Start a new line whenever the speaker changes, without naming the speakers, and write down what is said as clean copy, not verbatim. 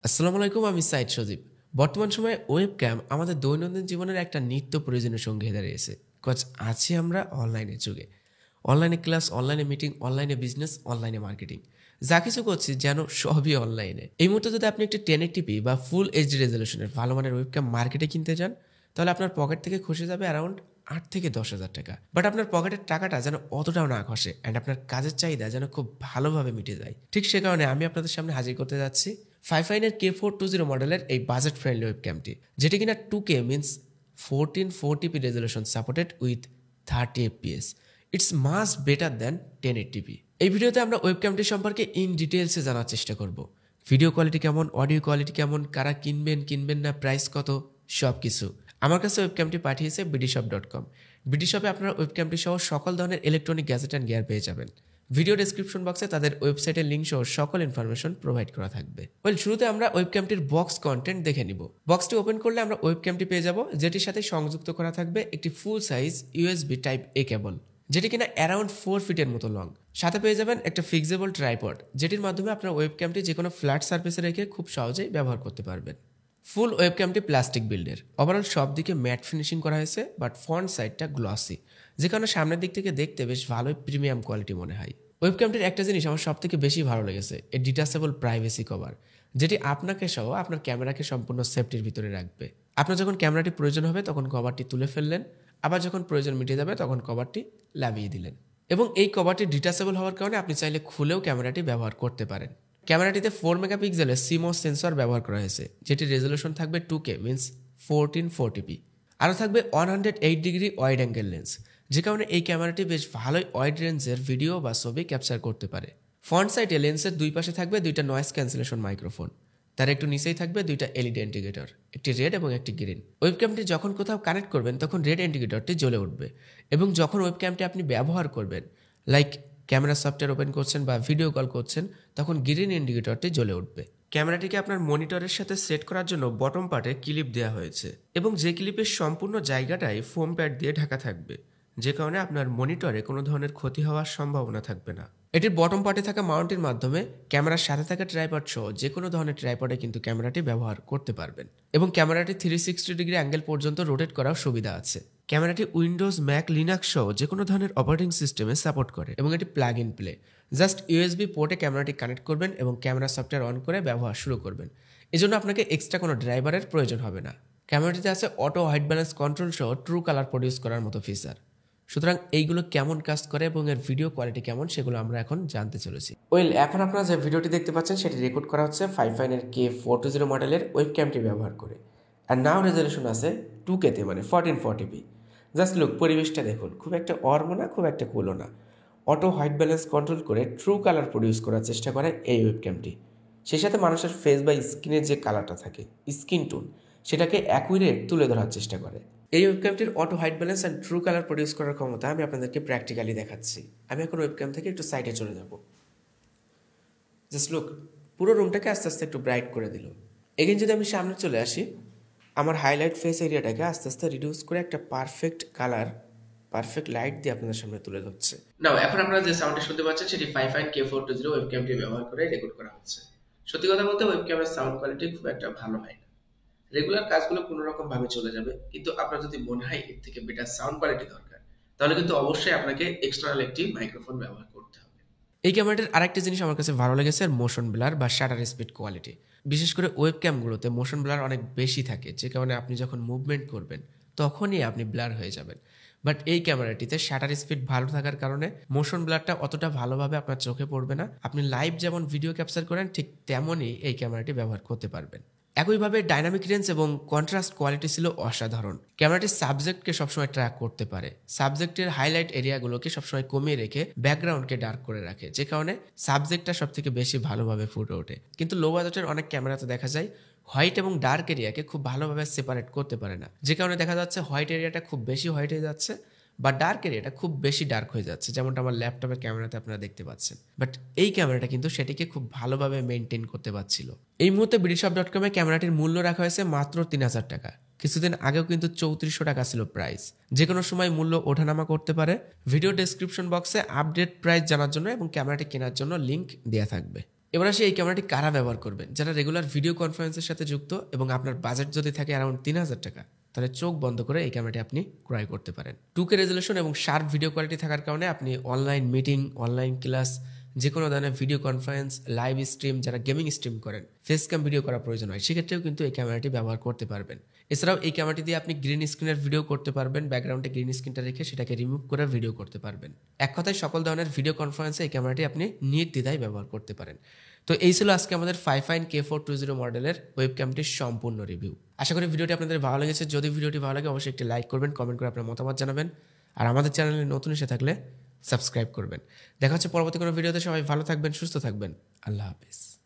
আসসালামু আলাইকুম, আমি সাইদ সজীব। বর্তমান সময়ে ওয়েব ক্যাম আমাদের দৈনন্দিন জীবনের একটা নিত্য প্রয়োজনীয় সঙ্গী হয়ে দাঁড়িয়েছে। কজ আছি আমরা অনলাইনের যুগে। অনলাইনে ক্লাস, অনলাইনে মিটিং, অনলাইনে বিজনেস, অনলাইনে মার্কেটিং, যা কিছু করছি যেন সবই অনলাইনে। এই মুহূর্তে যদি আপনি একটি 1080p বা ফুল এইচডি রেজলিউশনের ভালো মানের ওয়েব ক্যাম মার্কেটে কিনতে যান, তাহলে আপনার পকেট থেকে খসে যাবে অ্যারাউন্ড 8 থেকে 10 হাজার টাকা। বাট আপনার পকেটের টাকাটা যেন অতটাও না খসে অ্যান্ড আপনার কাজের চাহিদা যেন খুব ভালোভাবে মিটে যায়। ঠিক সে কারণে আমি আপনাদের সামনে হাজির করতে যাচ্ছি ফাইফাইনের K420 মডেলের এই বাজেট ফ্রেন্ডলি ওয়েব ক্যামটি, যেটি কিনা 2K means 1440p resolution supported with 30 fps। It's much better than 1080p। এই ভিডিওতে আমরা ওয়েব ক্যামটি সম্পর্কে ইন ডিটেলসে জানার চেষ্টা করব। ভিডিও কোয়ালিটি কেমন, অডিও কোয়ালিটি কেমন, কারা কিনবেন না, প্রাইস কত, সব কিছু। আমার কাছে ওয়েব ক্যামটি পাঠিয়েছে bdshop.com। bdshopে আপনারা ওয়েব ক্যামটি সহ সকল ধরনের ইলেকট্রনিক গ্যাজেট অ্যান্ড গিয়ার পেয়ে যাবেন। ভিডিও ডেসক্রিপশন বক্সে তাদের ওয়েবসাইটের লিঙ্ক সহ সকল ইনফরমেশন প্রোভাইড করা থাকবে। শুরুতে আমরা ওয়েব ক্যামটির বক্স কন্টেন্ট দেখে নিব। বক্সটি ওপেন করলে আমরা ওয়েব ক্যামটি পেয়ে যাব, যেটির সাথে সংযুক্ত করা থাকবে একটি ফুল সাইজ USB টাইপ A কেবল, যেটি কিনা অ্যারাউন্ড 4 ফিটের মতো লং। সাথে পেয়ে যাবেন একটা ফিক্সেবল ট্রাইপড, যেটির মাধ্যমে আপনার ওয়েব ক্যামটি যে কোনো ফ্ল্যাট সার্ফেসে রেখে খুব সহজেই ব্যবহার করতে পারবেন। ফুল ওয়েব ক্যামটি প্লাস্টিক বিল্ডের, ওভারঅল সব দিকে ম্যাট ফিনিশিং করা হয়েছে, বাট ফ্রন্ট সাইডটা গ্লসি, যে কারণে সামনের দিক থেকে দেখতে বেশ ভালোই প্রিমিয়াম কোয়ালিটি মনে হয়। ওয়েব ক্যামটির একটা জিনিস আমার সব থেকে বেশি ভালো লেগেছে, এর ডিটাচেবল প্রাইভেসি কভার, যেটি আপনাকে সহ আপনার ক্যামেরাকে সম্পূর্ণ সেফটির ভিতরে রাখবে। আপনার যখন ক্যামেরাটি প্রয়োজন হবে তখন কভারটি তুলে ফেললেন, আবার যখন প্রয়োজন মিটে যাবে তখন কভারটি লাগিয়ে দিলেন। এবং এই কভারটি ডিটাচেবল হওয়ার কারণে আপনি চাইলে খুলেও ক্যামেরাটি ব্যবহার করতে পারেন। ক্যামেরাটিতে 4 মেগাপিক্সেলের CMOS সেন্সর ব্যবহার করা হয়েছে, যেটির রেজলিউশন থাকবে 2K মিনস 1440p। আরও থাকবে 108 ডিগ্রি ওয়াইড অ্যাঙ্গেল লেন্স, যে কারণে এই ক্যামেরাটি বেশ ভালোই ওয়াইড রেঞ্জের ভিডিও বা ছবি ক্যাপচার করতে পারে। ফ্রন্ট সাইডে লেন্সের দুই পাশে থাকবে দুইটা নয়েজ ক্যান্সেলেশন মাইক্রোফোন, তার একটু নিচেই থাকবে দুইটা LED ইন্ডিকেটর, একটি রেড এবং একটি গ্রিন। ওয়েব ক্যামটি যখন কোথাও কানেক্ট করবেন তখন রেড ইন্ডিকেটরটি জ্বলে উঠবে, এবং যখন ওয়েব ক্যামটি আপনি ব্যবহার করবেন, লাইক ক্যামেরা সফটওয়্যার ওপেন করছেন বা ভিডিও কল করছেন, তখন গ্রিন ইন্ডিকেটরটি জ্বলে উঠবে। ক্যামেরাটিকে আপনার মনিটরের সাথে সেট করার জন্য বটম পার্টে ক্লিপ দেওয়া হয়েছে, এবং যে ক্লিপের সম্পূর্ণ জায়গাটাই ফোম প্যাড দিয়ে ঢাকা থাকবে, যে কারণে আপনার মনিটরে কোনো ধরনের ক্ষতি হওয়ার সম্ভাবনা থাকবে না। এটির বটম পার্টে থাকা মাউন্টের মাধ্যমে ক্যামেরার সাথে থাকা ট্রাইপড সহ যে কোনো ধরনের ট্রাইপডে কিন্তু ক্যামেরাটি ব্যবহার করতে পারবেন, এবং ক্যামেরাটি 360 ডিগ্রি অ্যাঙ্গেল পর্যন্ত রোটেট করার সুবিধা আছে। ক্যামেরাটি উইন্ডোজ, ম্যাক, লিনাক্স সহ যে কোনো ধরনের অপারেটিং সিস্টেমে সাপোর্ট করে, এবং এটি plug in play. Just USB পোর্টে ক্যামেরাটি কানেক্ট করবেন এবং ক্যামেরা সফটওয়্যার অন করে ব্যবহার শুরু করবেন। এজন্য আপনাকে এক্সট্রা কোনো ড্রাইভারের প্রয়োজন হবে না। ক্যামেরাটিতে আছে অটো হোয়াইট ব্যালেন্স কন্ট্রোল সহ ট্রু কালার প্রডিউস করার মতো ফিচার। সুতরাং এইগুলো কেমন কাজ করে এবং এর ভিডিও কোয়ালিটি কেমন, সেগুলো আমরা এখন জানতে চলেছি। এখন আপনারা যে ভিডিওটি দেখতে পাচ্ছেন সেটি রেকর্ড করা হচ্ছে ফাইফাইনের K420 মডেলের ওয়েব ক্যামটি ব্যবহার করে। আর নাও রেজলিউশন আছে 2K তে, মানে 1440p। জাস্ট লুক, পরিবেশটা দেখুন, খুব একটা অর্ম না, খুব একটা কুলো না। অটো হোয়াইট ব্যালেন্স কন্ট্রোল করে ট্রু কালার প্রডিউস করার চেষ্টা করে এই ওয়েব ক্যামটি। সেই সাথে মানুষের ফেস বা স্কিনের যে কালারটা থাকে, স্কিন টোন, সেটাকে অ্যাকুরেট তুলে ধরার চেষ্টা করে। এই ওয়েবক্যামটির auto white balance and true colour produce করার ক্ষমতা আমি আপনাদেরকে প্র্যাকটিক্যালি দেখাচ্ছি। আমি এখন ওয়েবক্যাম থেকে একটু সাইডে চলে যাব। জাস্ট লুক, পুরো রুমটাকে আস্তে আস্তে একটু ব্রাইট করে দিল। এগেন যদি আমি সামনে চলে আসি, আমার হাইলাইট ফেস এরিয়াটাকে আস্তে আস্তে রিডিউস করে একটা পারফেক্ট কালার, পারফেক্ট লাইট দিয়ে আপনাদের সামনে তুলে ধরছে। নাও এখন আপনারা যে সাউন্ডটা শুনতে পাচ্ছেন সেটি ফাইফাইন K420 ওয়েবক্যামটি ব্যবহার করে রেকর্ড করা হচ্ছে। সত্যি কথা বলতে ওয়েবক্যামের সাউন্ড কোয়ালিটি খুব একটা ভালো হয় না। রেগুলার কাজগুলো কোনো রকম ভাবে চলে যাবে, কিন্তু আপনার যদি মনে হয় এর থেকে বেটার সাউন্ড কোয়ালিটি দরকার, তাহলে কিন্তু অবশ্যই আপনাকে এক্সটার্নাল একটি মাইক্রোফোন ব্যবহার করতে হবে। এই ক্যামেরাটির আরেকটি জিনিস আমার কাছে ভালো লেগেছে, মোশন ব্লার বা শাটার স্পিড কোয়ালিটি। বিশেষ করে ওয়েব ক্যামগুলোতে মোশন ব্লার অনেক বেশি থাকে, যে কারণে আপনি যখন মুভমেন্ট করবেন তখনই আপনি ব্লার হয়ে যাবেন। বাট এই ক্যামেরাটিতে শাটার স্পিড ভালো থাকার কারণে মোশন ব্লারটা অতটা ভালোভাবে আপনার চোখে পড়বে না। আপনি লাইভ যেমন ভিডিও ক্যাপচার করেন ঠিক তেমনই এই ক্যামেরাটি ব্যবহার করতে পারবেন। একইভাবে ডাইনামিক রেঞ্জ এবং কন্ট্রাস্ট কোয়ালিটি ছিল অসাধারণ। ক্যামেরাটি সাবজেক্টকে সবসময় ট্র্যাক করতে পারে, সাবজেক্টের হাইলাইট এরিয়াগুলোকে সবসময় কমিয়ে রেখে ব্যাকগ্রাউন্ডকে ডার্ক করে রাখে, যে কারণে সাবজেক্টটা সব থেকে বেশি ভালোভাবে ফুটে ওঠে। কিন্তু লো বাজেটের অনেক ক্যামেরাতে দেখা যায় হোয়াইট এবং ডার্ক এরিয়াকে খুব ভালোভাবে সেপারেট করতে পারে না, যে কারণে দেখা যাচ্ছে হোয়াইট এরিয়াটা খুব বেশি হোয়াইট হয়ে যাচ্ছে বা ডার্ক এরিয়াটা খুব বেশি ডার্ক হয়ে যাচ্ছে, যেমনটা আমার ল্যাপটপের ক্যামেরাতে আপনারা দেখতে পাচ্ছেন। বাট এই ক্যামেরাটা কিন্তু সেটিকে খুব ভালোভাবে মেনটেন করতে পারছিল। এই মুহূর্তে bdshop.com এ ক্যামেরাটির মূল্য রাখা হয়েছে মাত্র 3000 টাকা। কিছুদিন আগেও কিন্তু 3400 টাকা ছিল প্রাইস। যে কোনো সময় মূল্য ওঠানামা করতে পারে। ভিডিও ডেসক্রিপশন বক্সে আপডেট প্রাইস জানার জন্য এবং ক্যামেরাটি কেনার জন্য লিঙ্ক দেওয়া থাকবে। এবার আসি এই ক্যামেরাটি কারা ব্যবহার করবেন? যারা রেগুলার ভিডিও কনফারেন্সের সাথে যুক্ত এবং আপনার বাজেট যদি থাকে অ্যারাউন্ড ৩,০০০ টাকা, তাহলে চোখ বন্ধ করে এই ক্যামেরাটি আপনি ক্রয় করতে পারেন। 2K রেজলিউশন এবং শার্প ভিডিও কোয়ালিটি থাকার কারণে আপনি অনলাইন মিটিং, অনলাইন ক্লাস, যে কোনো ধরনের ভিডিও কনফারেন্স, লাইভ স্ট্রিম, যারা গেমিং স্ট্রিম করেন, ফেস ক্যাম ভিডিও করা প্রয়োজন হয়, সেক্ষেত্রেও কিন্তু এই ক্যামেরাটি ব্যবহার করতে পারবেন। এছাড়াও এই ক্যামেরাটি দিয়ে আপনি গ্রিন স্ক্রিনের ভিডিও করতে পারবেন, ব্যাকগ্রাউন্ডে গ্রিন স্ক্রিনটা রেখে সেটাকে রিমুভ করে ভিডিও করতে পারবেন। এক কথায় সকল ধরনের ভিডিও কনফারেন্সে এই ক্যামেরাটি আপনি নির্দ্বিধায় ব্যবহার করতে পারেন। তো এই ছিল আজকে আমাদের Fifine K420 মডেলের ওয়েব ক্যামটির সম্পূর্ণ রিভিউ। আশা করি ভিডিওটি আপনাদের ভালো লেগেছে। যদি ভিডিওটি ভালো লাগে অবশ্যই একটি লাইক করবেন, কমেন্ট করে আপনার মতামত জানাবেন, আর আমাদের চ্যানেলে নতুন এসে থাকলে সাবস্ক্রাইব করবেন। দেখা হচ্ছে পরবর্তী কোনো ভিডিওতে। সবাই ভালো থাকবেন, সুস্থ থাকবেন। আল্লাহ হাফেজ।